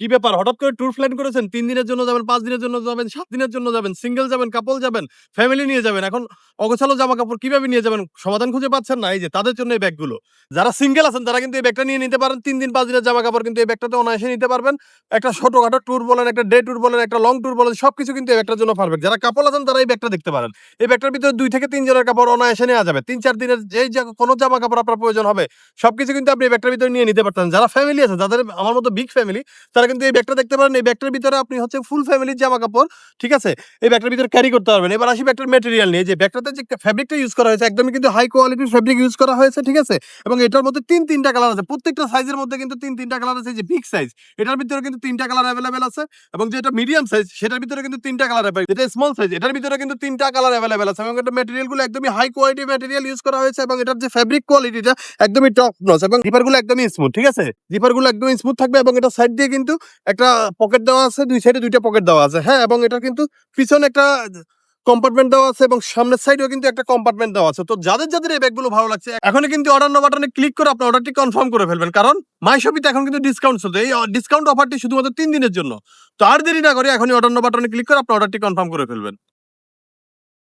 কি ব্যাপার? হঠাৎ করে ট্যুর প্ল্যান করেছেন? ৩ দিনের জন্য যাবেন, ৫ দিনের জন্য যাবেন, ৭ দিনের জন্য যাবেন, সিঙ্গেল যাবেন, কাপল যাবেন, ফ্যামিলি নিয়ে যাবেন। এখন অগোছালো জামাকাপড় কিভাবে নিয়ে যাবেন? সমাধান খুঁজে পাচ্ছেন না? এই যে তাদের জন্য এই ব্যাগগুলো। যারা সিঙ্গেল আছেন তারা কিন্তু এই ব্যাগটা নিয়ে নিতে পারেন। ৩ দিন ৫ দিনের জামাকাপড় কিন্তু এই ব্যাগটাতে অনায়াসে নিতে পারবেন। একটা ছোটখাটো ট্যুর বলেন, একটা ডে ট্যুর বলেন, একটা লং ট্যুর বলেন, সবকিছু কিন্তু এই ব্যাগটার জন্য পারফেক্ট। যারা কাপল আছেন তারা এই ব্যাগটা দেখতে পারেন। এই ব্যাগটার ভিতরে ২ থেকে ৩ জনের কাপড় অনায়াসে নেওয়া যাবে। ৩-৪ দিনের যেই কোনো জামাকাপড় আপনার প্রয়োজন হবে, সবকিছু কিন্তু আপনি এই ব্যাগটার ভিতরে নিয়ে নিতে পারতেন। যারা ফ্যামিলি আছে, যাদের আমার মতো বিগ ফ্যামিলি, তারা কিন্তু এই ব্যাগটা দেখতে পারেন। এই ব্যাগটার ভিতরে আপনি হচ্ছে ফুল ফ্যামিলির জামাকাপড়, ঠিক আছে? এই ব্যাগটার ভিতরে ক্যারি করতে পারবেন। এবার আসি ব্যাগটার ম্যাটেরিয়াল নিয়ে। যে ব্যাগটাতে যে ফেব্রিকটা ইউজ করা হয়েছে, একদমই কিন্তু হাই কোয়ালিটির ফেব্রিক ইউজ করা হয়েছে, ঠিক আছে? এবং এটার মধ্যে ৩-৩টা কালার আছে। প্রত্যেকটা সাইজের মধ্যে কিন্তু ৩-৩টা কালার আছে। যে বিগ সাইজ, এটার ভিতরে কিন্তু ৩টা কালার এভেলেবেল আছে। এবং যেটা মিডিয়াম সাইজ, সেটার ভিতরে কিন্তু 3টা কালার এভেলেবেল। যেটা স্মল সাইজ, এটার ভিতরে কিন্তু 3টা কালার এভেলেবেল আছে। এবং এটা ম্যাটেরিয়ালগুলো একদমই হাই কোয়ালিটি ম্যাটেরিয়াল ইউজ করা হয়েছে। এবং এটার যে ফেব্রিক কোয়ালিটিটা একদমই টপ নচ। এবং জিপারগুলো একদমই স্মুথ, ঠিক আছে? জিপারগুলো একদমই স্মুথ থাকবে। এবং এটা সাইড দিয়ে কিন্তু একটা পকেট দেওয়া আছে, ২ সাইডে ২টা পকেট দেওয়া আছে। হ্যাঁ, এবং এটা কিন্তু পিছনে একটা কম্পার্টমেন্ট দেওয়া আছে এবং সামনের সাইডেও কিন্তু একটা কম্পার্টমেন্ট দেওয়া আছে। তো যাদের এই ব্যাগগুলো ভালো লাগছে, এখনই কিন্তু অর্ডার নাও বাটনে ক্লিক করে আপনার অর্ডারটি কনফার্ম করে ফেলবেন। কারণ মাইশপিতে এখন কিন্তু ডিসকাউন্ট চলছে। এই ডিসকাউন্ট অফারটি শুধুমাত্র ৩ দিনের জন্য। তো আর দেরি না করে এখনই অর্ডার নাও বাটনে ক্লিক করে আপনার অর্ডারটি কনফার্ম করে ফেলবেন।